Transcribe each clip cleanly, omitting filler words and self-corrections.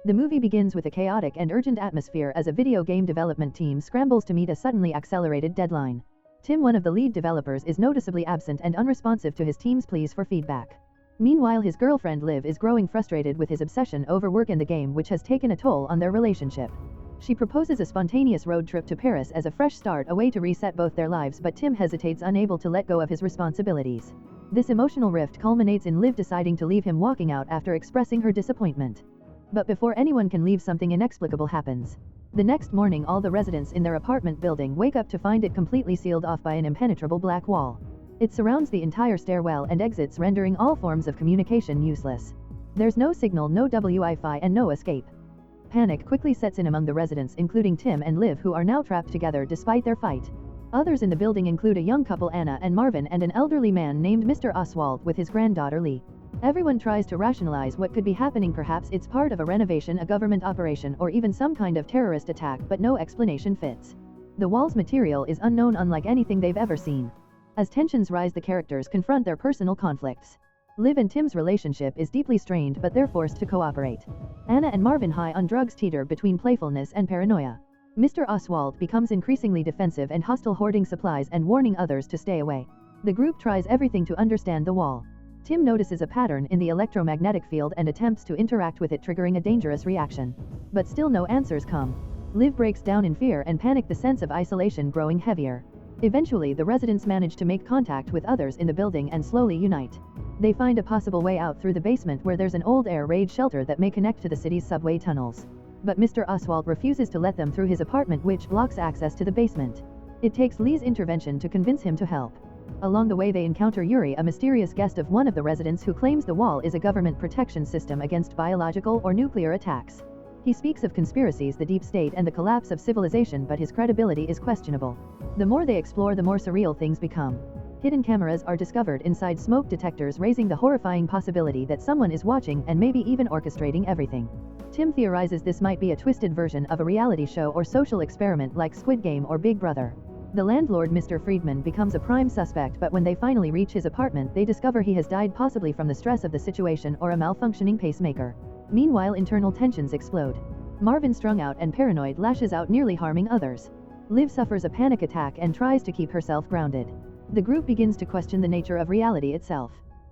The movie begins with a chaotic and urgent atmosphere as a video game development team scrambles to meet a suddenly accelerated deadline. Tim, one of the lead developers, is noticeably absent and unresponsive to his team's pleas for feedback. Meanwhile, his girlfriend Liv is growing frustrated with his obsession over work in the game, which has taken a toll on their relationship. She proposes a spontaneous road trip to Paris as a fresh start, a way to reset both their lives, but Tim hesitates, unable to let go of his responsibilities. This emotional rift culminates in Liv deciding to leave him, walking out after expressing her disappointment. But before anyone can leave, something inexplicable happens. The next morning, all the residents in their apartment building wake up to find it completely sealed off by an impenetrable black wall. It surrounds the entire stairwell and exits, rendering all forms of communication useless. There's no signal, no Wi-Fi, and no escape. Panic quickly sets in among the residents, including Tim and Liv, who are now trapped together despite their fight. Others in the building include a young couple, Anna and Marvin, and an elderly man named Mr. Oswald with his granddaughter Lee. Everyone tries to rationalize what could be happening. Perhaps it's part of a renovation, a government operation, or even some kind of terrorist attack, but no explanation fits. The wall's material is unknown, unlike anything they've ever seen. As tensions rise, the characters confront their personal conflicts. Liv and Tim's relationship is deeply strained, but they're forced to cooperate. Anna and Marvin, high on drugs, teeter between playfulness and paranoia. Mr. Oswald becomes increasingly defensive and hostile, hoarding supplies and warning others to stay away. The group tries everything to understand the wall. Tim notices a pattern in the electromagnetic field and attempts to interact with it, triggering a dangerous reaction. But still no answers come. Liv breaks down in fear and panic, the sense of isolation growing heavier. Eventually, the residents manage to make contact with others in the building and slowly unite. They find a possible way out through the basement, where there's an old air raid shelter that may connect to the city's subway tunnels. But Mr. Oswald refuses to let them through his apartment, which blocks access to the basement. It takes Lee's intervention to convince him to help. Along the way, they encounter Yuri, a mysterious guest of one of the residents who claims the wall is a government protection system against biological or nuclear attacks. He speaks of conspiracies, the deep state, and the collapse of civilization, but his credibility is questionable. The more they explore, the more surreal things become. Hidden cameras are discovered inside smoke detectors, raising the horrifying possibility that someone is watching and maybe even orchestrating everything. Tim theorizes this might be a twisted version of a reality show or social experiment like Squid Game or Big Brother. The landlord, Mr. Friedman, becomes a prime suspect, but when they finally reach his apartment, they discover he has died, possibly from the stress of the situation or a malfunctioning pacemaker. Meanwhile, internal tensions explode. Marvin, strung out and paranoid, lashes out, nearly harming others. Liv suffers a panic attack and tries to keep herself grounded. The group begins to question the nature of reality itself.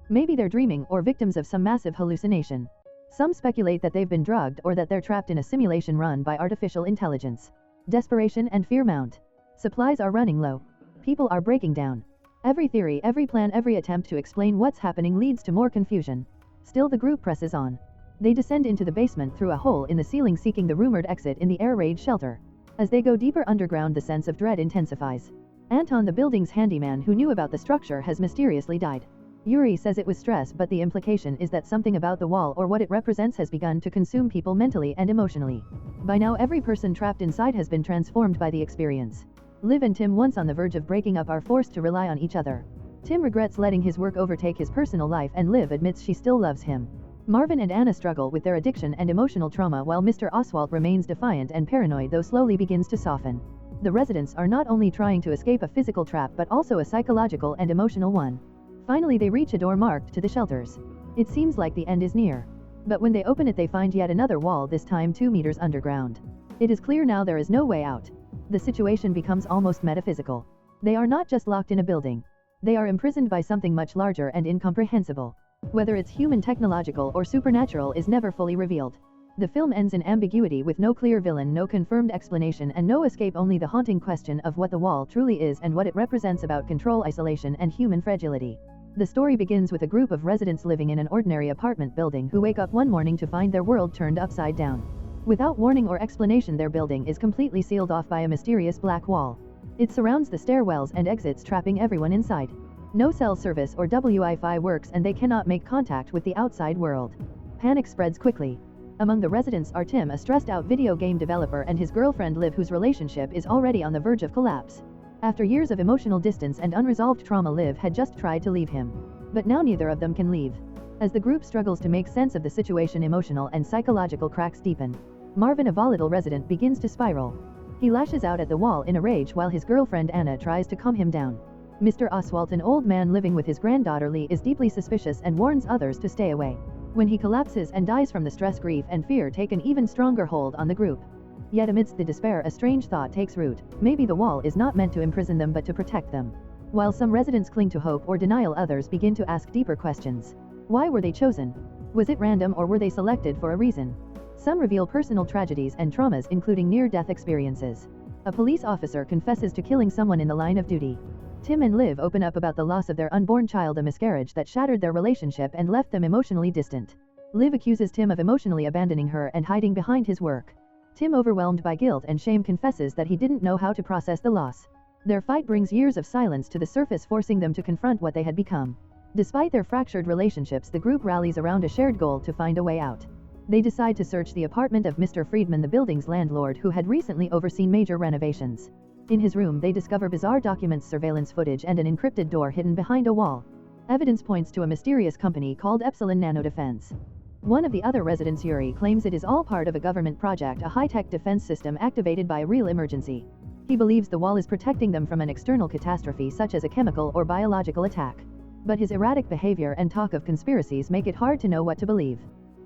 Maybe they're dreaming or victims of some massive hallucination. Some speculate that they've been drugged or that they're trapped in a simulation run by artificial intelligence. Desperation and fear mount. Supplies are running low. People are breaking down. Every theory, every plan, every attempt to explain what's happening leads to more confusion. Still, the group presses on. They descend into the basement through a hole in the ceiling, seeking the rumored exit in the air raid shelter. As they go deeper underground, the sense of dread intensifies. Anton, the building's handyman who knew about the structure, has mysteriously died. Yuri says it was stress, but the implication is that something about the wall or what it represents has begun to consume people mentally and emotionally. By now, every person trapped inside has been transformed by the experience. Liv and Tim, once on the verge of breaking up, are forced to rely on each other. Tim regrets letting his work overtake his personal life, and Liv admits she still loves him. Marvin and Anna struggle with their addiction and emotional trauma, while Mr. Oswald remains defiant and paranoid, though slowly begins to soften. The residents are not only trying to escape a physical trap but also a psychological and emotional one. Finally, they reach a door marked to the shelters. It seems like the end is near. But when they open it, they find yet another wall, this time 2 meters underground. It is clear now there is no way out. The situation becomes almost metaphysical. They are not just locked in a building. They are imprisoned by something much larger and incomprehensible. Whether it's human, technological, or supernatural is never fully revealed. The film ends in ambiguity, with no clear villain, no confirmed explanation, and no escape, only the haunting question of what the wall truly is and what it represents about control, isolation, and human fragility. The story begins with a group of residents living in an ordinary apartment building who wake up one morning to find their world turned upside down. Without warning or explanation, their building is completely sealed off by a mysterious black wall. It surrounds the stairwells and exits, trapping everyone inside. No cell service or Wi-Fi works, and they cannot make contact with the outside world. Panic spreads quickly. Among the residents are Tim, a stressed-out video game developer, and his girlfriend Liv, whose relationship is already on the verge of collapse. After years of emotional distance and unresolved trauma, Liv had just tried to leave him. But now neither of them can leave. As the group struggles to make sense of the situation, emotional and psychological cracks deepen. Marvin, a volatile resident, begins to spiral. He lashes out at the wall in a rage while his girlfriend Anna tries to calm him down. Mr. Oswald, an old man living with his granddaughter Lee, is deeply suspicious and warns others to stay away. when he collapses and dies from the stress, grief and fear take an even stronger hold on the group. Yet amidst the despair, a strange thought takes root: maybe the wall is not meant to imprison them but to protect them. While some residents cling to hope or denial, others begin to ask deeper questions. Why were they chosen? Was it random or were they selected for a reason? Some reveal personal tragedies and traumas, including near-death experiences. A police officer confesses to killing someone in the line of duty. Tim and Liv open up about the loss of their unborn child, a miscarriage that shattered their relationship and left them emotionally distant. Liv accuses Tim of emotionally abandoning her and hiding behind his work. Tim, overwhelmed by guilt and shame, confesses that he didn't know how to process the loss. Their fight brings years of silence to the surface, forcing them to confront what they had become. Despite their fractured relationships, the group rallies around a shared goal to find a way out. They decide to search the apartment of Mr. Friedman, the building's landlord, who had recently overseen major renovations. In his room, they discover bizarre documents, surveillance footage, and an encrypted door hidden behind a wall. Evidence points to a mysterious company called Epsilon Nanodefense. One of the other residents, Yuri, claims it is all part of a government project, a high-tech defense system activated by a real emergency. He believes the wall is protecting them from an external catastrophe such as a chemical or biological attack. But his erratic behavior and talk of conspiracies make it hard to know what to believe.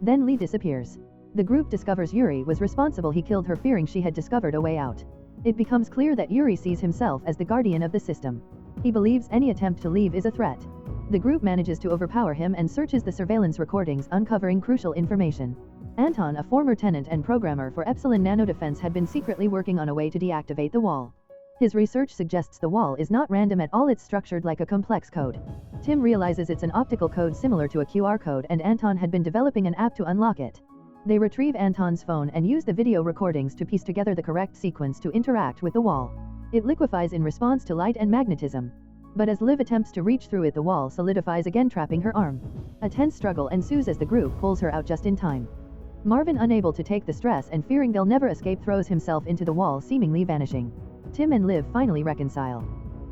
Then Lee disappears. The group discovers Yuri was responsible. He killed her, fearing she had discovered a way out. It becomes clear that Yuri sees himself as the guardian of the system. He believes any attempt to leave is a threat. The group manages to overpower him and searches the surveillance recordings, uncovering crucial information. Anton, a former tenant and programmer for Epsilon Nanodefense, had been secretly working on a way to deactivate the wall. His research suggests the wall is not random at all, it's structured like a complex code. Tim realizes it's an optical code similar to a QR code, and Anton had been developing an app to unlock it. They retrieve Anton's phone and use the video recordings to piece together the correct sequence to interact with the wall. It liquefies in response to light and magnetism. But as Liv attempts to reach through it, the wall solidifies again, trapping her arm. A tense struggle ensues as the group pulls her out just in time. Marvin, unable to take the stress and fearing they'll never escape, throws himself into the wall, seemingly vanishing. Tim and Liv finally reconcile.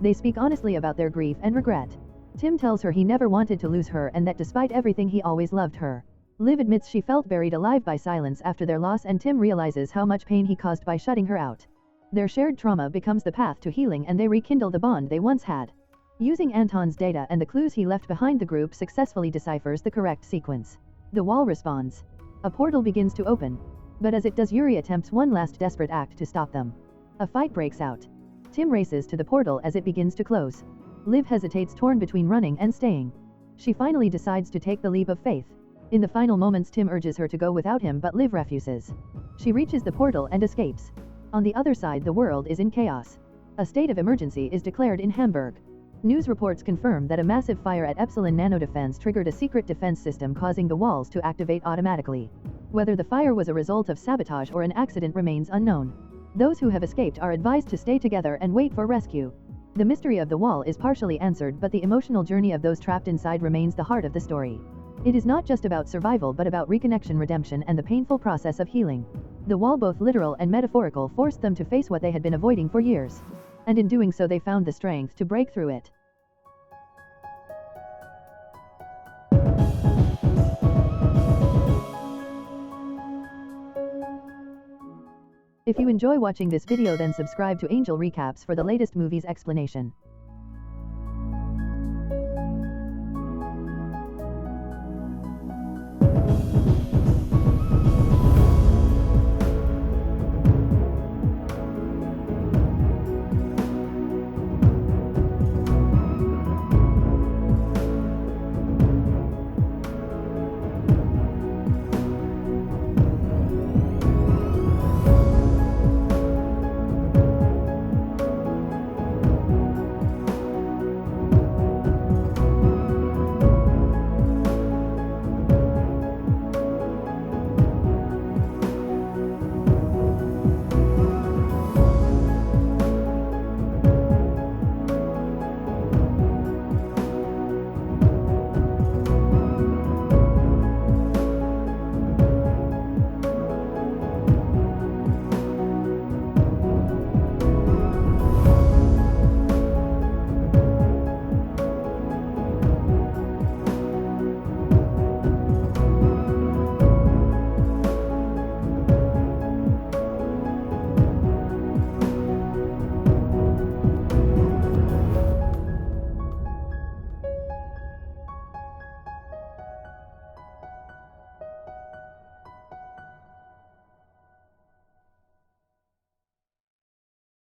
They speak honestly about their grief and regret. Tim tells her he never wanted to lose her and that despite everything he always loved her. Liv admits she felt buried alive by silence after their loss, and Tim realizes how much pain he caused by shutting her out. Their shared trauma becomes the path to healing, and they rekindle the bond they once had. Using Anton's data and the clues he left behind, the group successfully deciphers the correct sequence. The wall responds. A portal begins to open. But as it does, Yuri attempts one last desperate act to stop them. A fight breaks out. Tim races to the portal as it begins to close. Liv hesitates, torn between running and staying. She finally decides to take the leap of faith. In the final moments, Tim urges her to go without him, but Liv refuses. She reaches the portal and escapes. On the other side, the world is in chaos. A state of emergency is declared in Hamburg. News reports confirm that a massive fire at Epsilon Nanodefense triggered a secret defense system, causing the walls to activate automatically. Whether the fire was a result of sabotage or an accident remains unknown. Those who have escaped are advised to stay together and wait for rescue. The mystery of the wall is partially answered, but the emotional journey of those trapped inside remains the heart of the story. It is not just about survival but about reconnection, redemption, and the painful process of healing. The wall, both literal and metaphorical, forced them to face what they had been avoiding for years. And in doing so, they found the strength to break through it. If you enjoy watching this video, then subscribe to Angel Recaps for the latest movies explanation.